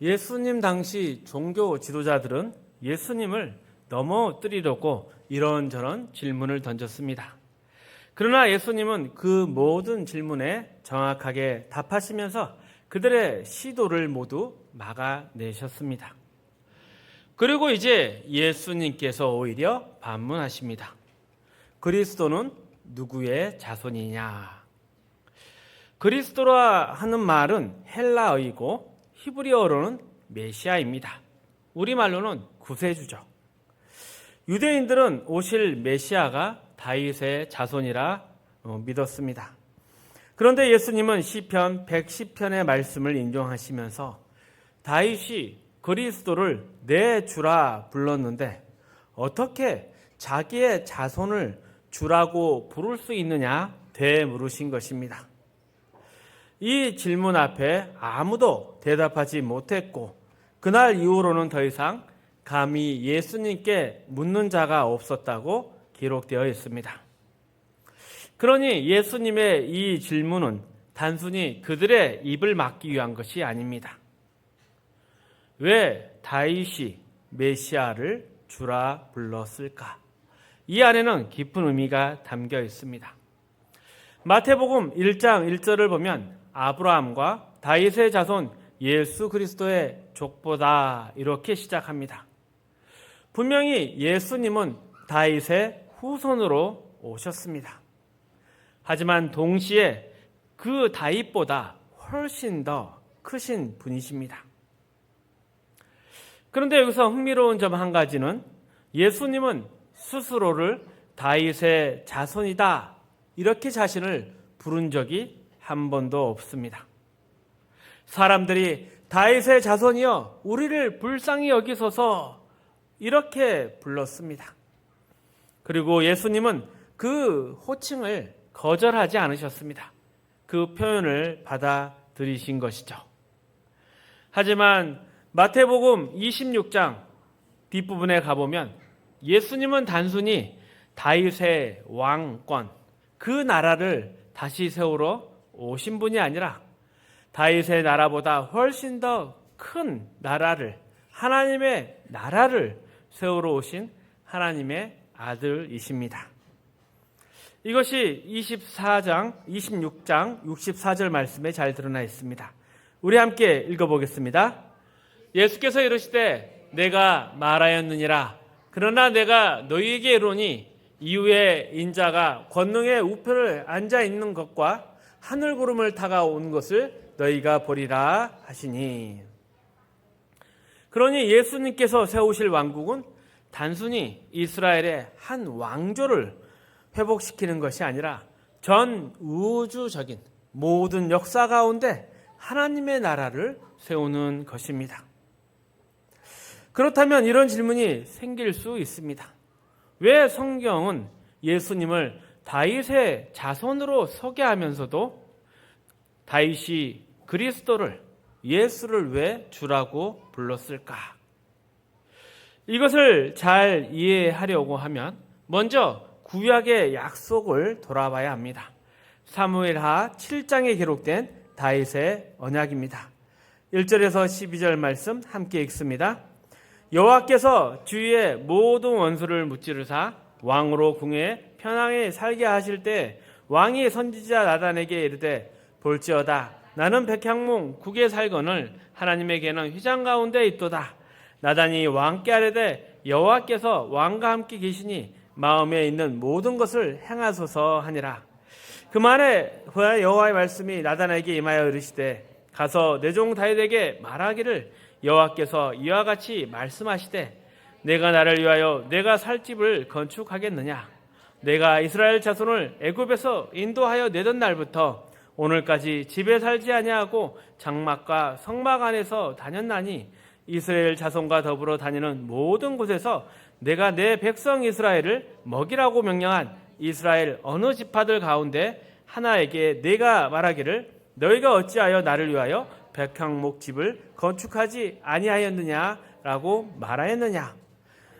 예수님 당시 종교 지도자들은 예수님을 넘어뜨리려고 이런저런 질문을 던졌습니다. 그러나 예수님은 그 모든 질문에 정확하게 답하시면서 그들의 시도를 모두 막아내셨습니다. 그리고 이제 예수님께서 오히려 반문하십니다. 그리스도는 누구의 자손이냐? 그리스도라 하는 말은 헬라어이고 히브리어로는 메시아입니다. 우리말로는 구세주죠. 유대인들은 오실 메시아가 다윗의 자손이라 믿었습니다. 그런데 예수님은 시편 110편의 말씀을 인용하시면서 다윗이 그리스도를 내 주라 불렀는데 어떻게 자기의 자손을 주라고 부를 수 있느냐 되물으신 것입니다. 이 질문 앞에 아무도 대답하지 못했고 그날 이후로는 더 이상 감히 예수님께 묻는 자가 없었다고 기록되어 있습니다. 그러니 예수님의 이 질문은 단순히 그들의 입을 막기 위한 것이 아닙니다. 왜 다윗이 메시아를 주라 불렀을까? 이 안에는 깊은 의미가 담겨 있습니다. 마태복음 1장 1절을 보면 아브라함과 다윗의 자손 예수 그리스도의 족보다 이렇게 시작합니다. 분명히 예수님은 다윗의 후손으로 오셨습니다. 하지만 동시에 그 다윗보다 훨씬 더 크신 분이십니다. 그런데 여기서 흥미로운 점 한 가지는 예수님은 스스로를 다윗의 자손이다 이렇게 자신을 부른 적이 한 번도 없습니다. 사람들이 다윗의 자손이여 우리를 불쌍히 여기소서 이렇게 불렀습니다. 그리고 예수님은 그 호칭을 거절하지 않으셨습니다. 그 표현을 받아들이신 것이죠. 하지만 마태복음 26장 뒷부분에 가보면 예수님은 단순히 다윗의 왕권, 그 나라를 다시 세우러 오신 분이 아니라 다윗의 나라보다 훨씬 더 큰 나라를, 하나님의 나라를 세우러 오신 하나님의 아들이십니다. 이것이 26장 64절 말씀에 잘 드러나 있습니다. 우리 함께 읽어보겠습니다. 예수께서 이르시되 내가 말하였느니라. 그러나 내가 너희에게 이르노니 이후에 인자가 권능의 우편을 앉아 있는 것과 하늘 구름을 타가 온 것을 너희가 보리라 하시니. 그러니 예수님께서 세우실 왕국은 단순히 이스라엘의 한 왕조를 회복시키는 것이 아니라 전 우주적인 모든 역사 가운데 하나님의 나라를 세우는 것입니다. 그렇다면 이런 질문이 생길 수 있습니다. 왜 성경은 예수님을 다윗의 자손으로 소개하면서도 다윗이 그리스도를, 예수를 왜 주라고 불렀을까? 이것을 잘 이해하려고 하면 먼저 구약의 약속을 돌아봐야 합니다. 사무엘하 7장에 기록된 다윗의 언약입니다. 1절에서 12절 말씀 함께 읽습니다. 여호와께서 주위의 모든 원수를 무찌르사 왕으로 궁에 편하게 살게 하실 때 왕이 선지자 나단에게 이르되 볼지어다 나는 백향목 국에 살거늘 하나님에게는 휘장 가운데 있도다. 나단이 왕께 아뢰되 여호와께서 왕과 함께 계시니 마음에 있는 모든 것을 행하소서 하니라. 그만에 여호와의 말씀이 나단에게 임하여 이르시되 가서 내 종 다윗에게 말하기를 여호와께서 이와 같이 말씀하시되 내가 나를 위하여 내가 살 집을 건축하겠느냐. 내가 이스라엘 자손을 애굽에서 인도하여 내던 날부터 오늘까지 집에 살지 아니하고 장막과 성막 안에서 다녔나니 이스라엘 자손과 더불어 다니는 모든 곳에서 내가 내 백성 이스라엘을 먹이라고 명령한 이스라엘 어느 지파들 가운데 하나에게 내가 말하기를 너희가 어찌하여 나를 위하여 백향목 집을 건축하지 아니하였느냐라고 말하였느냐.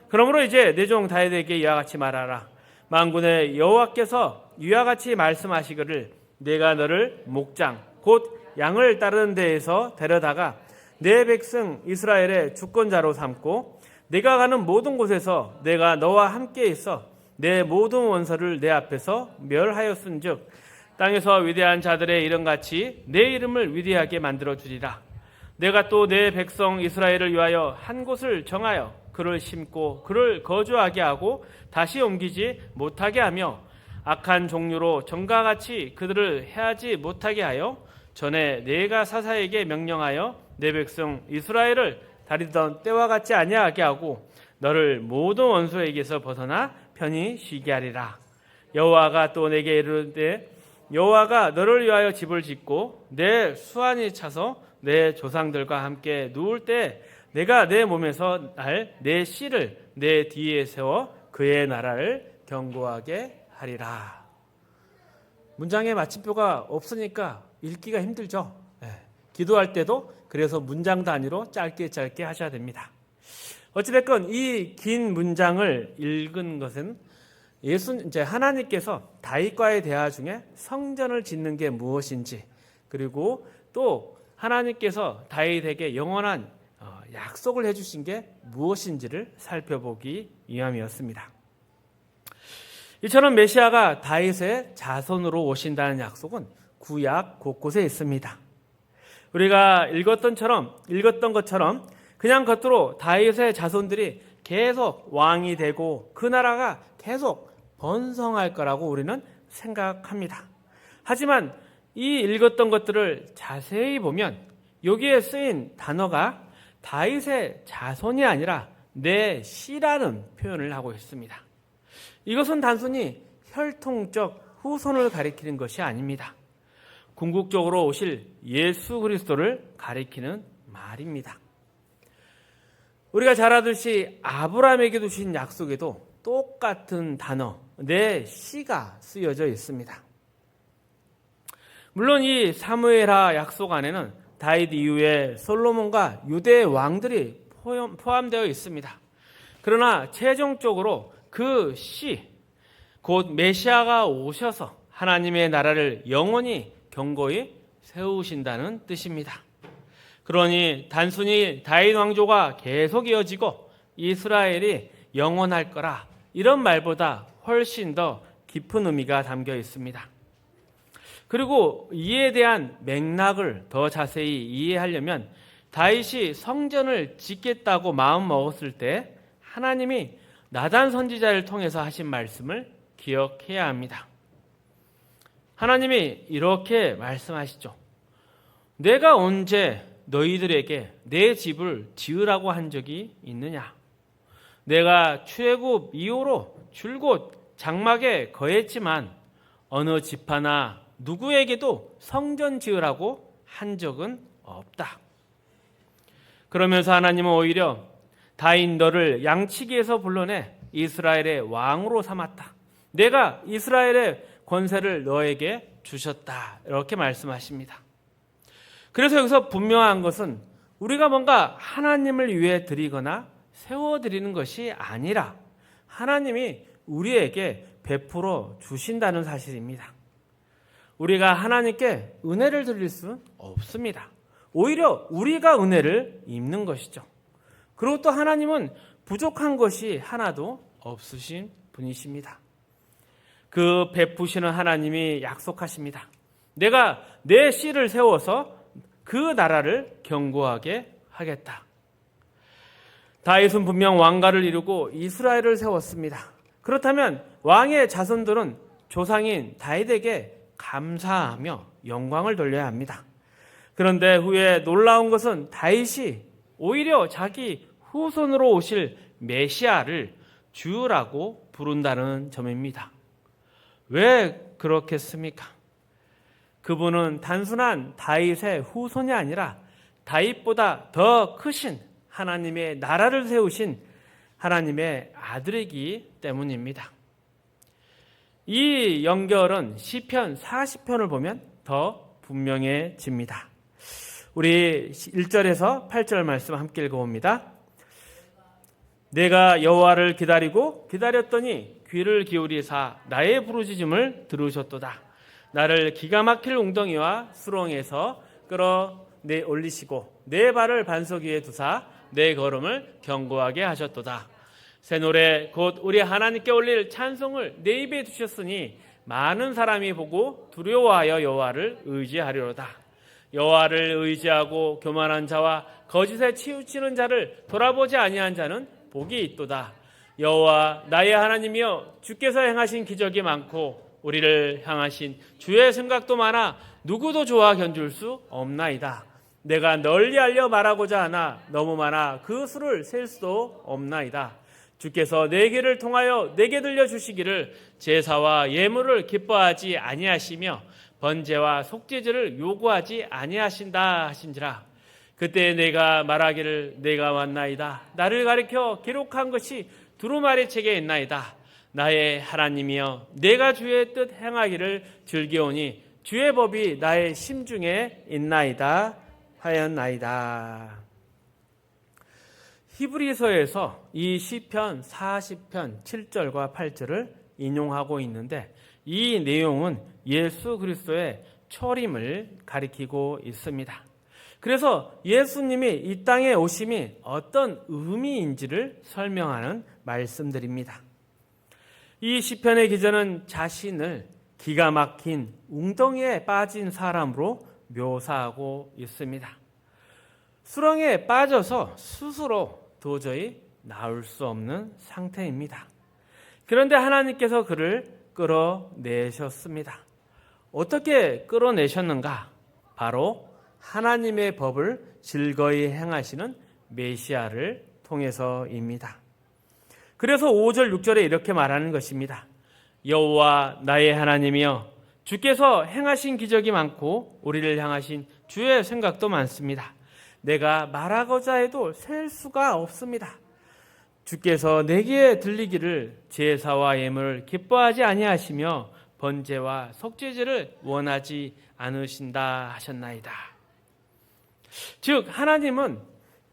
그러므로 이제 내 종 다윗에게 이와 같이 말하라. 만군의 여호와께서 이와 같이 말씀하시기를 내가 너를 목장 곧 양을 따르는 데에서 데려다가 내 백성 이스라엘의 주권자로 삼고 내가 가는 모든 곳에서 내가 너와 함께 있어 내 모든 원수를 내 앞에서 멸하였은즉 땅에서 위대한 자들의 이름같이 내 이름을 위대하게 만들어 주리라. 내가 또 내 백성 이스라엘을 위하여 한 곳을 정하여 그를 심고 그를 거주하게 하고 다시 옮기지 못하게 하며 악한 종류로 전과 같이 그들을 해하지 못하게 하여 전에 내가 사사에게 명령하여 내 백성 이스라엘을 다리던 때와 같이 아니하게 하고 너를 모든 원수에게서 벗어나 편히 쉬게 하리라. 여호와가 또 내게 이르되 여호와가 너를 위하여 집을 짓고 내 수완이 차서 내 조상들과 함께 누울 때 내가 내 몸에서 날 내 씨를 내 뒤에 세워 그의 나라를 견고하게 하리라. 문장에 마침표가 없으니까 읽기가 힘들죠. 기도할 때도 그래서 문장 단위로 짧게 하셔야 됩니다. 어찌됐건 이 긴 문장을 읽은 것은 이제 하나님께서 다윗과의 대화 중에 성전을 짓는 게 무엇인지, 그리고 또 하나님께서 다윗에게 영원한 약속을 해주신 게 무엇인지를 살펴보기 위함이었습니다. 이처럼 메시아가 다윗의 자손으로 오신다는 약속은 구약 곳곳에 있습니다. 우리가 읽었던 것처럼 그냥 겉으로 다윗의 자손들이 계속 왕이 되고 그 나라가 계속 번성할 거라고 우리는 생각합니다. 하지만 이 읽었던 것들을 자세히 보면 여기에 쓰인 단어가 다윗의 자손이 아니라 내 씨라는 표현을 하고 있습니다. 이것은 단순히 혈통적 후손을 가리키는 것이 아닙니다. 궁극적으로 오실 예수 그리스도를 가리키는 말입니다. 우리가 잘 알듯이 아브라함에게 주신 약속에도 똑같은 단어, 내 씨가 쓰여져 있습니다. 물론 이 사무엘하 약속 안에는 다윗 이후에 솔로몬과 유대 왕들이 포함되어 있습니다. 그러나 최종적으로 그 씨, 곧 메시아가 오셔서 하나님의 나라를 영원히 견고히 세우신다는 뜻입니다. 그러니 단순히 다윗 왕조가 계속 이어지고 이스라엘이 영원할 거라 이런 말보다 훨씬 더 깊은 의미가 담겨 있습니다. 그리고 이에 대한 맥락을 더 자세히 이해하려면 다윗이 성전을 짓겠다고 마음 먹었을 때 하나님이 나단 선지자를 통해서 하신 말씀을 기억해야 합니다. 하나님이 이렇게 말씀하시죠. 내가 언제 너희들에게 내 집을 지으라고 한 적이 있느냐? 내가 출애굽 이후로 줄곧 장막에 거했지만 어느 집 하나 누구에게도 성전 지으라고 한 적은 없다. 그러면서 하나님은 오히려 다윗 너를 양치기에서 불러내 이스라엘의 왕으로 삼았다. 내가 이스라엘의 권세를 너에게 주셨다. 이렇게 말씀하십니다. 그래서 여기서 분명한 것은 우리가 뭔가 하나님을 위해 드리거나 세워드리는 것이 아니라 하나님이 우리에게 베풀어 주신다는 사실입니다. 우리가 하나님께 은혜를 드릴 수는 없습니다. 오히려 우리가 은혜를 입는 것이죠. 그리고 또 하나님은 부족한 것이 하나도 없으신 분이십니다. 그 베푸시는 하나님이 약속하십니다. 내가 내 씨를 세워서 그 나라를 견고하게 하겠다. 다윗은 분명 왕가를 이루고 이스라엘을 세웠습니다. 그렇다면 왕의 자손들은 조상인 다윗에게 감사하며 영광을 돌려야 합니다. 그런데 후에 놀라운 것은 다윗이 오히려 자기 후손으로 오실 메시아를 주라고 부른다는 점입니다. 왜 그렇겠습니까? 그분은 단순한 다윗의 후손이 아니라 다윗보다 더 크신 하나님의 나라를 세우신 하나님의 아들이기 때문입니다. 이 연결은 시편 40편을 보면 더 분명해집니다. 우리 1절에서 8절 말씀 함께 읽어봅니다. 내가 여호와를 기다렸더니 귀를 기울이사 나의 부르짖음을 들으셨도다. 나를 기가 막힐 웅덩이와 수렁에서 끌어 내 올리시고 내 발을 반석 위에 두사 내 걸음을 견고하게 하셨도다. 새 노래 곧 우리 하나님께 올릴 찬송을 내 입에 두셨으니 많은 사람이 보고 두려워하여 여호와를 의지하리로다. 여호와를 의지하고 교만한 자와 거짓에 치우치는 자를 돌아보지 아니한 자는 복이 있도다. 여호와 나의 하나님이여 주께서 행하신 기적이 많고 우리를 향하신 주의 생각도 많아 누구도 좋아 견줄 수 없나이다. 내가 널리 알려 말하고자 하나 너무 많아 그 수를 셀 수도 없나이다. 주께서 내 귀를 통하여 내게 들려주시기를 제사와 예물을 기뻐하지 아니하시며 번제와 속죄제를 요구하지 아니하신다 하신지라. 그때 내가 말하기를 내가 왔나이다. 나를 가리켜 기록한 것이 두루마리 책에 있나이다. 나의 하나님이여 내가 주의 뜻 행하기를 즐겨오니 주의 법이 나의 심중에 있나이다 하였나이다. 히브리서에서 이 시편 40편 7절과 8절을 인용하고 있는데 이 내용은 예수 그리스도의 초림을 가리키고 있습니다. 그래서 예수님이 이 땅에 오심이 어떤 의미인지를 설명하는 말씀들입니다. 이 시편의 기자는 자신을 기가 막힌 웅덩이에 빠진 사람으로 묘사하고 있습니다. 수렁에 빠져서 스스로 도저히 나올 수 없는 상태입니다. 그런데 하나님께서 그를 끌어내셨습니다. 어떻게 끌어내셨는가? 바로 하나님의 법을 즐거이 행하시는 메시아를 통해서입니다. 그래서 5절 6절에 이렇게 말하는 것입니다. 여호와 나의 하나님이여 주께서 행하신 기적이 많고 우리를 향하신 주의 생각도 많습니다. 내가 말하고자 해도 셀 수가 없습니다. 주께서 내게 들리기를 제사와 예물을 기뻐하지 아니하시며 번제와 속죄제를 원하지 않으신다 하셨나이다. 즉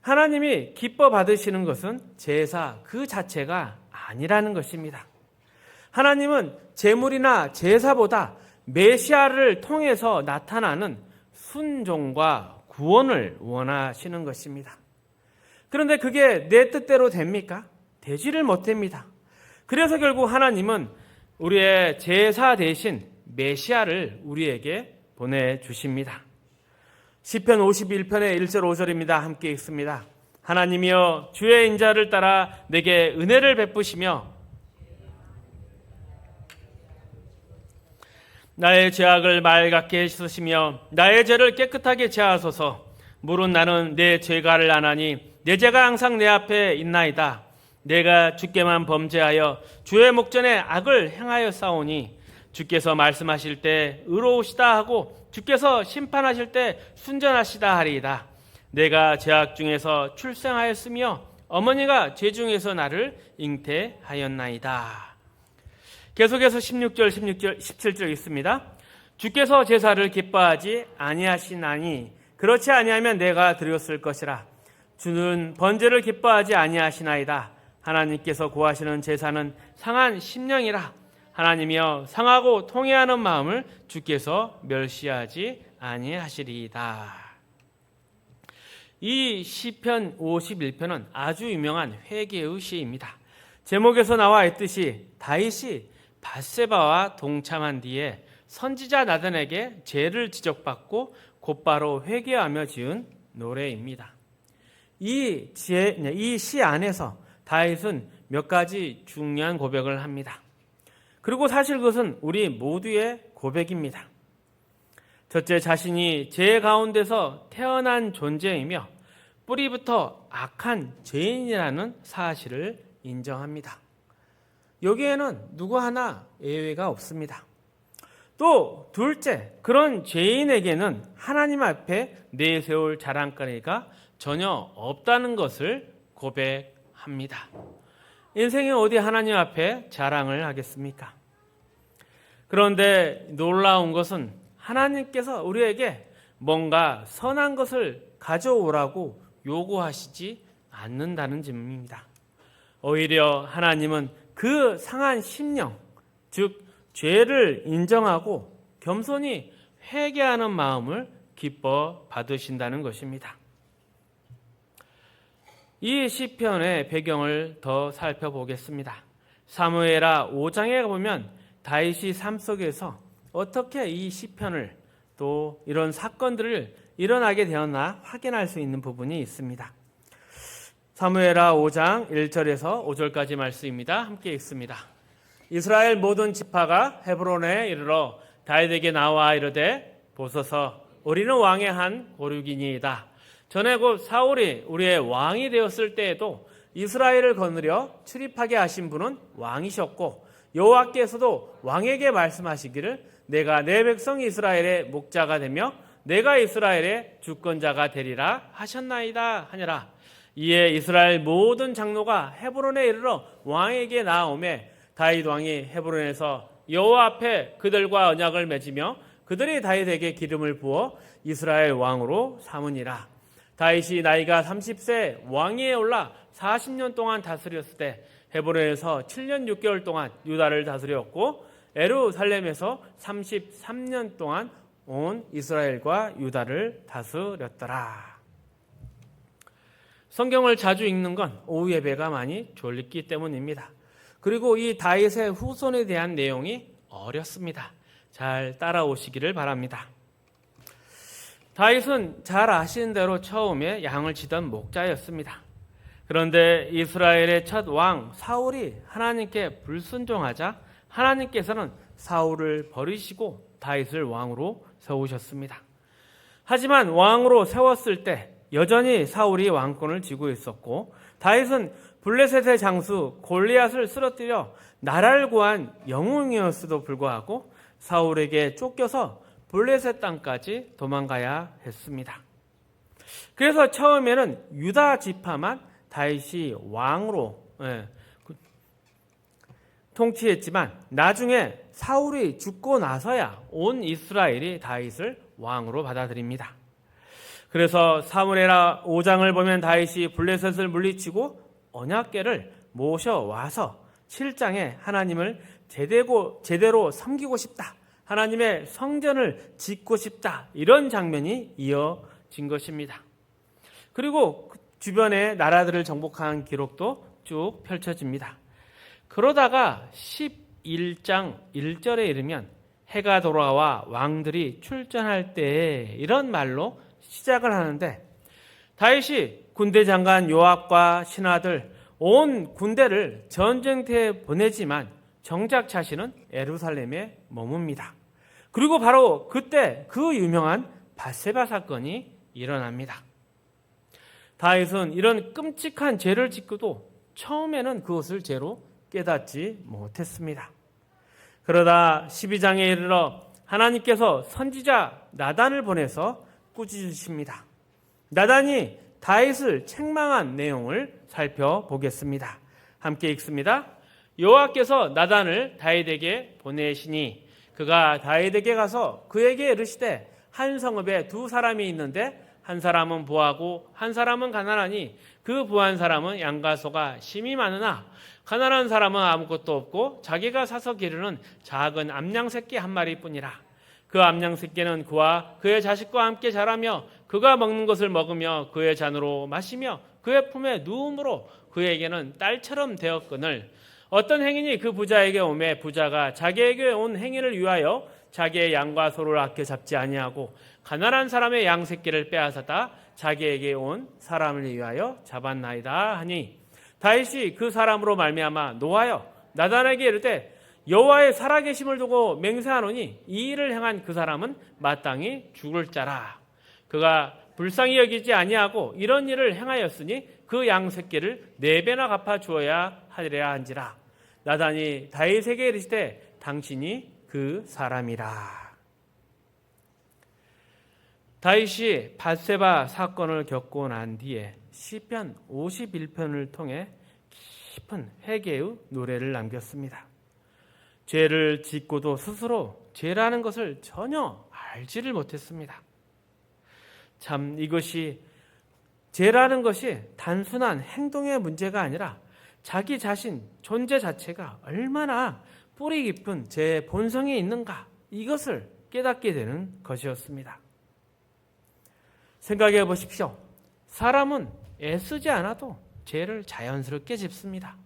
하나님이 기뻐 받으시는 것은 제사 그 자체가 아니라는 것입니다. 하나님은 제물이나 제사보다 메시아를 통해서 나타나는 순종과 구원을 원하시는 것입니다. 그런데 그게 내 뜻대로 됩니까? 되지를 못합니다. 그래서 결국 하나님은 우리의 제사 대신 메시아를 우리에게 보내주십니다. 시편 51편의 1절 5절입니다. 함께 읽습니다. 하나님이여 주의 인자를 따라 내게 은혜를 베푸시며 나의 죄악을 맑게 씻으시며 나의 죄를 깨끗하게 제하소서. 물은 나는 내 죄가를 아나니 내 죄가 항상 내 앞에 있나이다. 내가 주께만 범죄하여 주의 목전에 악을 행하여 싸우니 주께서 말씀하실 때 의로우시다 하고 주께서 심판하실 때 순전하시다 하리이다. 내가 죄악 중에서 출생하였으며 어머니가 죄 중에서 나를 잉태하였나이다. 계속해서 16절, 17절 있습니다. 주께서 제사를 기뻐하지 아니하시나니 그렇지 아니하면 내가 드렸을 것이라. 주는 번제를 기뻐하지 아니하시나이다. 하나님께서 구하시는 제사는 상한 심령이라. 하나님이여 상하고 통회하는 마음을 주께서 멸시하지 아니하시리이다. 이 시편 51편은 아주 유명한 회개의 시입니다. 제목에서 나와 있듯이 다윗이 밧세바와 동참한 뒤에 선지자 나단에게 죄를 지적받고 곧바로 회개하며 지은 노래입니다. 이 시 안에서 다윗은 몇 가지 중요한 고백을 합니다. 그리고 사실 그것은 우리 모두의 고백입니다. 첫째, 자신이 죄 가운데서 태어난 존재이며 뿌리부터 악한 죄인이라는 사실을 인정합니다. 여기에는 누구 하나 예외가 없습니다. 또 둘째, 그런 죄인에게는 하나님 앞에 내세울 자랑거리가 전혀 없다는 것을 고백합니다. 인생이 어디 하나님 앞에 자랑을 하겠습니까? 그런데 놀라운 것은 하나님께서 우리에게 뭔가 선한 것을 가져오라고 요구하시지 않는다는 점입니다. 오히려 하나님은 그 상한 심령, 즉 죄를 인정하고 겸손히 회개하는 마음을 기뻐 받으신다는 것입니다. 이 시편의 배경을 더 살펴보겠습니다. 사무엘하 5장에 보면 다윗이 삶 속에서 어떻게 이 시편을 또 이런 사건들을 일어나게 되었나 확인할 수 있는 부분이 있습니다. 사무엘하 5장 1절에서 5절까지 말씀입니다. 함께 읽습니다. 이스라엘 모든 지파가 헤브론에 이르러 다윗에게 나와 이르되 보소서 우리는 왕의 한 고륙이니이다. 전에 곧 사울이 우리의 왕이 되었을 때에도 이스라엘을 거느려 출입하게 하신 분은 왕이셨고 여호와께서도 왕에게 말씀하시기를 내가 내 백성 이스라엘의 목자가 되며 내가 이스라엘의 주권자가 되리라 하셨나이다 하니라. 이에 이스라엘 모든 장로가 헤브론에 이르러 왕에게 나아오매 다윗 왕이 헤브론에서 여호와 앞에 그들과 언약을 맺으며 그들이 다윗에게 기름을 부어 이스라엘 왕으로 삼으니라. 다윗이 나이가 30세 왕위에 올라 40년 동안 다스렸을 때 헤브론에서 7년 6개월 동안 유다를 다스렸고 예루살렘에서 33년 동안 온 이스라엘과 유다를 다스렸더라. 성경을 자주 읽는 건 오후 예배가 많이 졸리기 때문입니다. 그리고 이 다윗의 후손에 대한 내용이 어렵습니다. 잘 따라오시기를 바랍니다. 다윗은 잘 아시는 대로 처음에 양을 치던 목자였습니다. 그런데 이스라엘의 첫 왕 사울이 하나님께 불순종하자 하나님께서는 사울을 버리시고 다윗을 왕으로 세우셨습니다. 하지만 왕으로 세웠을 때 여전히 사울이 왕권을 쥐고 있었고 다윗은 블레셋의 장수 골리앗을 쓰러뜨려 나라를 구한 영웅이었음에도 불구하고 사울에게 쫓겨서 블레셋 땅까지 도망가야 했습니다. 그래서 처음에는 유다 지파만 다윗이 왕으로 통치했지만 나중에 사울이 죽고 나서야 온 이스라엘이 다윗을 왕으로 받아들입니다. 그래서 사무엘하 5장을 보면 다윗이 블레셋을 물리치고 언약궤를 모셔와서 7장에 하나님을 제대로 섬기고 싶다. 하나님의 성전을 짓고 싶다. 이런 장면이 이어진 것입니다. 그리고 주변의 나라들을 정복한 기록도 쭉 펼쳐집니다. 그러다가 11장 1절에 이르면 해가 돌아와 왕들이 출전할 때 이런 말로 시작을 하는데 다윗이 군대 장관 요압과 신하들 온 군대를 전쟁터에 보내지만 정작 자신은 예루살렘에 머뭅니다. 그리고 바로 그때 그 유명한 밧세바 사건이 일어납니다. 다윗은 이런 끔찍한 죄를 짓고도 처음에는 그것을 죄로 깨닫지 못했습니다. 그러다 12장에 이르러 하나님께서 선지자 나단을 보내서 꾸짖으십니다. 나단이 다윗을 책망한 내용을 살펴보겠습니다. 함께 읽습니다. 여호와께서 나단을 다윗에게 보내시니 그가 다윗에게 가서 그에게 이르시되 한 성읍에 두 사람이 있는데 한 사람은 부하고 한 사람은 가난하니 그 부한 사람은 양과 소가 심이 많으나 가난한 사람은 아무것도 없고 자기가 사서 기르는 작은 암양 새끼 한 마리뿐이라. 그 암양 새끼는 그와 그의 자식과 함께 자라며 그가 먹는 것을 먹으며 그의 잔으로 마시며 그의 품에 누움으로 그에게는 딸처럼 되었거늘 어떤 행인이 그 부자에게 오매 부자가 자기에게 온 행인을 위하여 자기의 양과 소를 아껴 잡지 아니하고 가난한 사람의 양 새끼를 빼앗아다 자기에게 온 사람을 위하여 잡았나이다 하니 다윗이 그 사람으로 말미암아 노하여 나단에게 이르되 여호와의 살아계심을 두고 맹세하노니 이 일을 행한 그 사람은 마땅히 죽을 자라. 그가 불쌍히 여기지 아니하고 이런 일을 행하였으니 그 양 새끼를 4배나 갚아 주어야 하리라 한지라. 나단이 다윗에게 이르시되 당신이 그 사람이라. 다윗이 밧세바 사건을 겪고 난 뒤에 시편 51편을 통해 깊은 회개의 노래를 남겼습니다. 죄를 짓고도 스스로 죄라는 것을 전혀 알지를 못했습니다. 참 이것이 죄라는 것이 단순한 행동의 문제가 아니라 자기 자신 존재 자체가 얼마나 뿌리 깊은 죄의 본성이 있는가 이것을 깨닫게 되는 것이었습니다. 생각해 보십시오. 사람은 애쓰지 않아도 죄를 자연스럽게 짓습니다.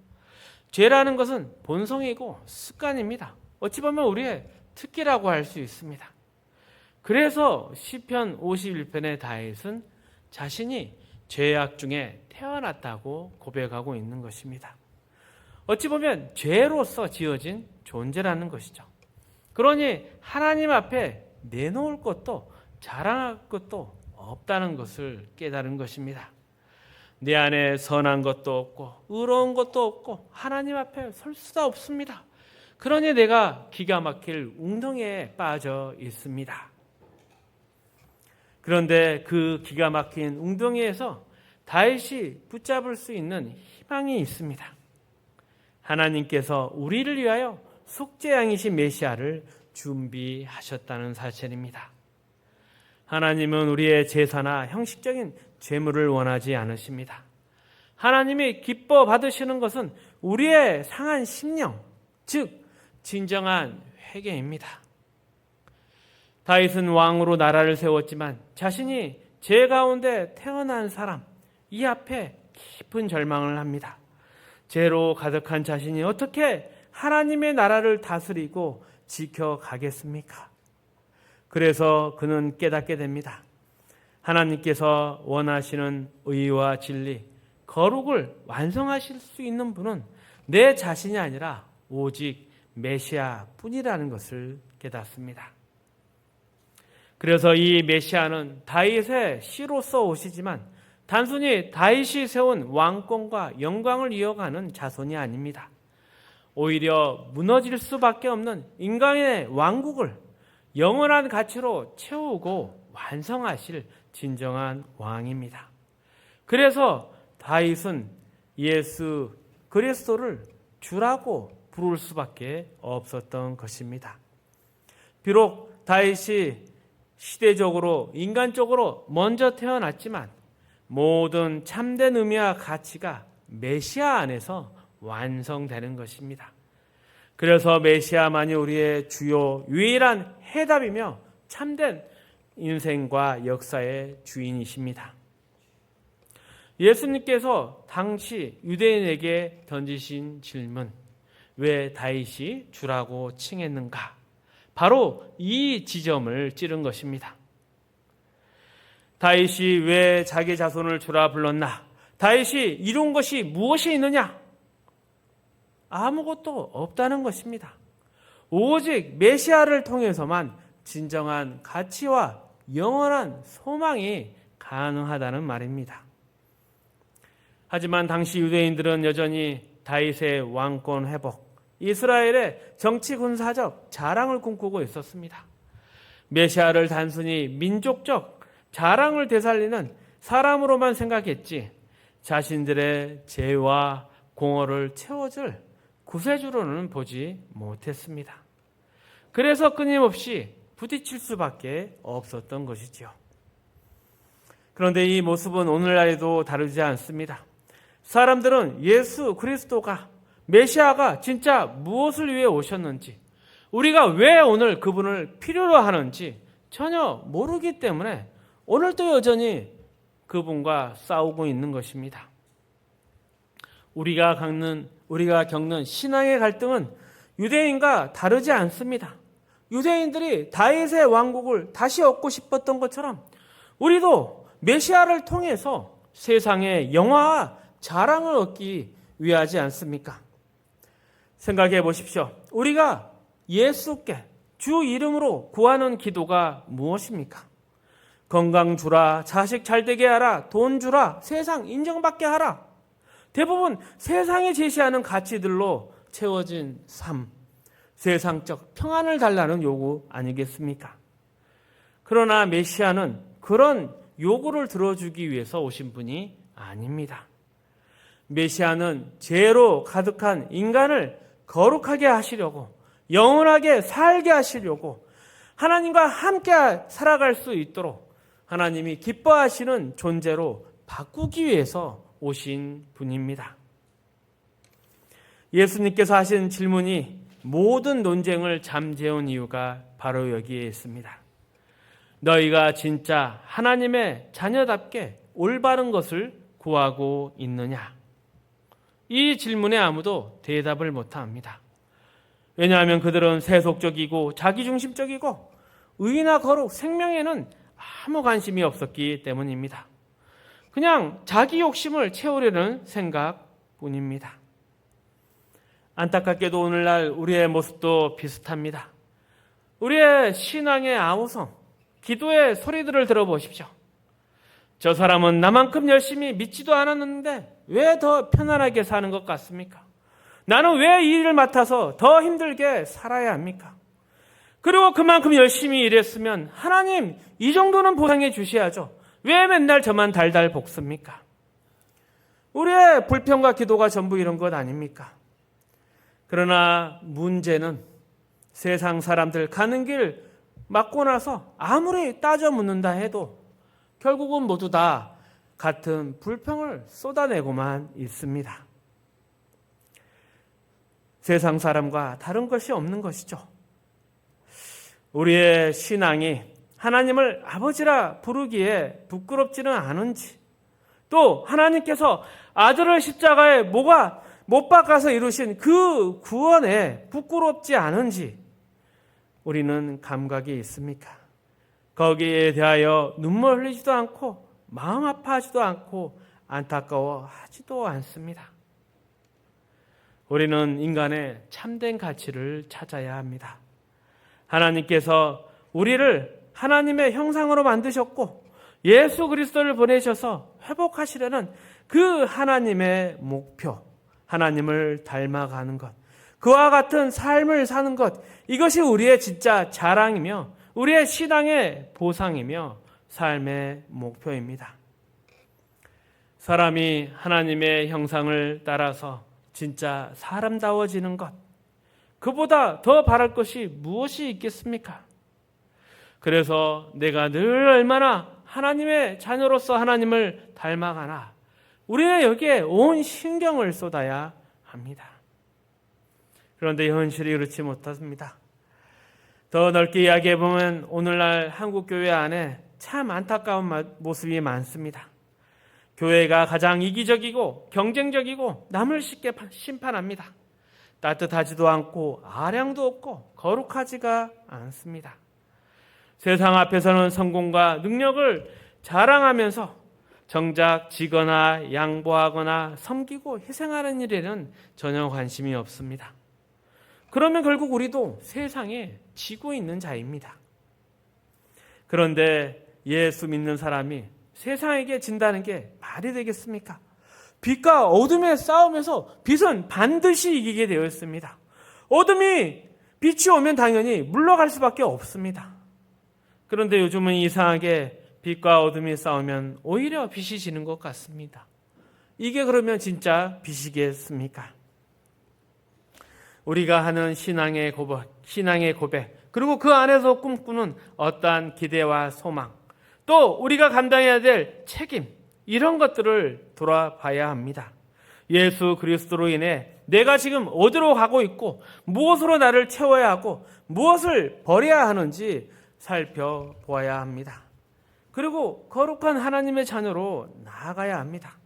죄라는 것은 본성이고 습관입니다. 어찌 보면 우리의 특기라고 할 수 있습니다. 그래서 시편 51편의 다윗은 자신이 죄악 중에 태어났다고 고백하고 있는 것입니다. 어찌 보면 죄로서 지어진 존재라는 것이죠. 그러니 하나님 앞에 내놓을 것도 자랑할 것도 없다는 것을 깨달은 것입니다. 내 안에 선한 것도 없고 의로운 것도 없고 하나님 앞에 설 수가 없습니다. 그러니 내가 기가 막힐 웅덩이에 빠져 있습니다. 그런데 그 기가 막힌 웅덩이에서 다윗이 붙잡을 수 있는 희망이 있습니다. 하나님께서 우리를 위하여 속죄양이신 메시아를 준비하셨다는 사실입니다. 하나님은 우리의 제사나 형식적인 제물을 원하지 않으십니다. 하나님이 기뻐 받으시는 것은 우리의 상한 심령, 즉 진정한 회개입니다. 다윗은 왕으로 나라를 세웠지만 자신이 죄 가운데 태어난 사람, 이 앞에 깊은 절망을 합니다. 죄로 가득한 자신이 어떻게 하나님의 나라를 다스리고 지켜가겠습니까? 그래서 그는 깨닫게 됩니다. 하나님께서 원하시는 의와 진리, 거룩을 완성하실 수 있는 분은 내 자신이 아니라 오직 메시아 뿐이라는 것을 깨닫습니다. 그래서 이 메시아는 다윗의 씨로서 오시지만 단순히 다윗이 세운 왕권과 영광을 이어가는 자손이 아닙니다. 오히려 무너질 수밖에 없는 인간의 왕국을 영원한 가치로 채우고 완성하실 진정한 왕입니다. 그래서 다윗은 예수 그리스도를 주라고 부를 수밖에 없었던 것입니다. 비록 다윗이 시대적으로 인간적으로 먼저 태어났지만 모든 참된 의미와 가치가 메시아 안에서 완성되는 것입니다. 그래서 메시아만이 우리의 주요 유일한 해답이며 참된 인생과 역사의 주인이십니다. 예수님께서 당시 유대인에게 던지신 질문, 왜 다윗이 주라고 칭했는가? 바로 이 지점을 찌른 것입니다. 다윗이 왜 자기 자손을 주라 불렀나? 다윗이 이룬 것이 무엇이 있느냐? 아무것도 없다는 것입니다. 오직 메시아를 통해서만 진정한 가치와 영원한 소망이 가능하다는 말입니다. 하지만 당시 유대인들은 여전히 다윗의 왕권 회복, 이스라엘의 정치 군사적 자랑을 꿈꾸고 있었습니다. 메시아를 단순히 민족적 자랑을 되살리는 사람으로만 생각했지 자신들의 죄와 공허를 채워줄 구세주로는 보지 못했습니다. 그래서 끊임없이 부딪힐 수밖에 없었던 것이죠. 그런데 이 모습은 오늘날에도 다르지 않습니다. 사람들은 예수 그리스도가 메시아가 진짜 무엇을 위해 오셨는지, 우리가 왜 오늘 그분을 필요로 하는지 전혀 모르기 때문에 오늘도 여전히 그분과 싸우고 있는 것입니다. 우리가 겪는 신앙의 갈등은 유대인과 다르지 않습니다. 유대인들이 다윗의 왕국을 다시 얻고 싶었던 것처럼 우리도 메시아를 통해서 세상의 영화와 자랑을 얻기 위하지 않습니까? 생각해 보십시오. 우리가 예수께 주 이름으로 구하는 기도가 무엇입니까? 건강 주라, 자식 잘되게 하라, 돈 주라, 세상 인정받게 하라. 대부분 세상이 제시하는 가치들로 채워진 삶, 세상적 평안을 달라는 요구 아니겠습니까? 그러나 메시아는 그런 요구를 들어주기 위해서 오신 분이 아닙니다. 메시아는 죄로 가득한 인간을 거룩하게 하시려고, 영원하게 살게 하시려고, 하나님과 함께 살아갈 수 있도록 하나님이 기뻐하시는 존재로 바꾸기 위해서 오신 분입니다. 예수님께서 하신 질문이 모든 논쟁을 잠재운 이유가 바로 여기에 있습니다. 너희가 진짜 하나님의 자녀답게 올바른 것을 구하고 있느냐? 이 질문에 아무도 대답을 못합니다. 왜냐하면 그들은 세속적이고 자기중심적이고 의나 거룩, 생명에는 아무 관심이 없었기 때문입니다. 그냥 자기 욕심을 채우려는 생각뿐입니다. 안타깝게도 오늘날 우리의 모습도 비슷합니다. 우리의 신앙의 아우성, 기도의 소리들을 들어보십시오. 저 사람은 나만큼 열심히 믿지도 않았는데 왜 더 편안하게 사는 것 같습니까? 나는 왜 이 일을 맡아서 더 힘들게 살아야 합니까? 그리고 그만큼 열심히 일했으면 하나님 이 정도는 보상해 주셔야죠. 왜 맨날 저만 달달 볶습니까? 우리의 불평과 기도가 전부 이런 것 아닙니까? 그러나 문제는 세상 사람들 가는 길 막고 나서 아무리 따져 묻는다 해도 결국은 모두 다 같은 불평을 쏟아내고만 있습니다. 세상 사람과 다른 것이 없는 것이죠. 우리의 신앙이 하나님을 아버지라 부르기에 부끄럽지는 않은지, 또 하나님께서 아들을 십자가에 못 박아서 이루신 그 구원에 부끄럽지 않은지 우리는 감각이 있습니까? 거기에 대하여 눈물 흘리지도 않고 마음 아파하지도 않고 안타까워하지도 않습니다. 우리는 인간의 참된 가치를 찾아야 합니다. 하나님께서 우리를 하나님의 형상으로 만드셨고 예수 그리스도를 보내셔서 회복하시려는 그 하나님의 목표, 하나님을 닮아가는 것, 그와 같은 삶을 사는 것, 이것이 우리의 진짜 자랑이며 우리의 신앙의 보상이며 삶의 목표입니다. 사람이 하나님의 형상을 따라서 진짜 사람다워지는 것, 그보다 더 바랄 것이 무엇이 있겠습니까? 그래서 내가 늘 얼마나 하나님의 자녀로서 하나님을 닮아가나, 우리는 여기에 온 신경을 쏟아야 합니다. 그런데 현실이 그렇지 못합니다. 더 넓게 이야기해보면 오늘날 한국교회 안에 참 안타까운 모습이 많습니다. 교회가 가장 이기적이고 경쟁적이고 남을 쉽게 심판합니다. 따뜻하지도 않고 아량도 없고 거룩하지가 않습니다. 세상 앞에서는 성공과 능력을 자랑하면서 정작 지거나 양보하거나 섬기고 희생하는 일에는 전혀 관심이 없습니다. 그러면 결국 우리도 세상에 지고 있는 자입니다. 그런데 예수 믿는 사람이 세상에게 진다는 게 말이 되겠습니까? 빛과 어둠의 싸움에서 빛은 반드시 이기게 되어 있습니다. 어둠이 빛이 오면 당연히 물러갈 수밖에 없습니다. 그런데 요즘은 이상하게 빛과 어둠이 싸우면 오히려 빛이 지는 것 같습니다. 이게 그러면 진짜 빛이겠습니까? 우리가 하는 신앙의 고백, 그리고 그 안에서 꿈꾸는 어떠한 기대와 소망, 또 우리가 감당해야 될 책임, 이런 것들을 돌아봐야 합니다. 예수 그리스도로 인해 내가 지금 어디로 가고 있고 무엇으로 나를 채워야 하고 무엇을 버려야 하는지 살펴보아야 합니다. 그리고 거룩한 하나님의 자녀로 나아가야 합니다.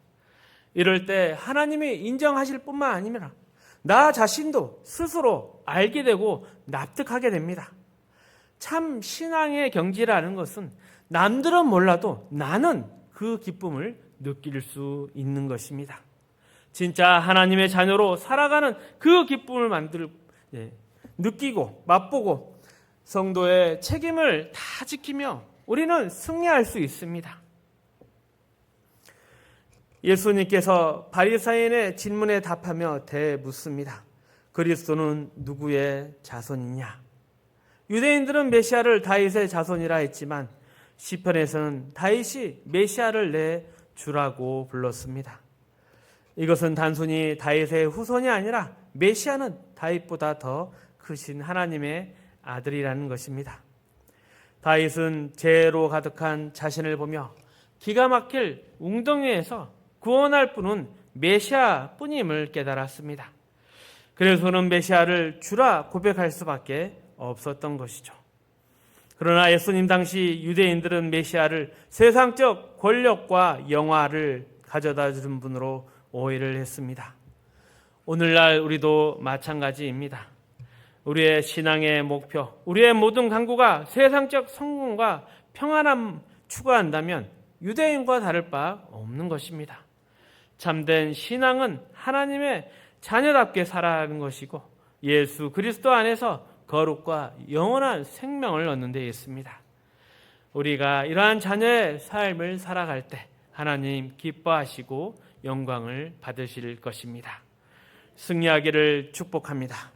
이럴 때 하나님이 인정하실 뿐만 아니라 나 자신도 스스로 알게 되고 납득하게 됩니다. 참 신앙의 경지라는 것은 남들은 몰라도 나는 그 기쁨을 느낄 수 있는 것입니다. 진짜 하나님의 자녀로 살아가는 그 기쁨을 느끼고 맛보고 성도의 책임을 다 지키며 우리는 승리할 수 있습니다. 예수님께서 바리사인의 질문에 답하며 대묻습니다. 그리스도는 누구의 자손이냐? 유대인들은 메시아를 다윗의 자손이라 했지만 시편에서는 다윗이 메시아를 내 주라고 불렀습니다. 이것은 단순히 다윗의 후손이 아니라 메시아는 다윗보다 더 크신 하나님의 아들이라는 것입니다. 다윗은 죄로 가득한 자신을 보며 기가 막힐 웅덩이에서 구원할 분은 메시아 뿐임을 깨달았습니다. 그래서 그는 메시아를 주라 고백할 수밖에 없었던 것이죠. 그러나 예수님 당시 유대인들은 메시아를 세상적 권력과 영화를 가져다 주는 분으로 오해를 했습니다. 오늘날 우리도 마찬가지입니다. 우리의 신앙의 목표, 우리의 모든 강구가 세상적 성공과 평안함 추구한다면 유대인과 다를 바 없는 것입니다. 참된 신앙은 하나님의 자녀답게 살아가는 것이고 예수 그리스도 안에서 거룩과 영원한 생명을 얻는 데 있습니다. 우리가 이러한 자녀의 삶을 살아갈 때 하나님 기뻐하시고 영광을 받으실 것입니다. 승리하기를 축복합니다.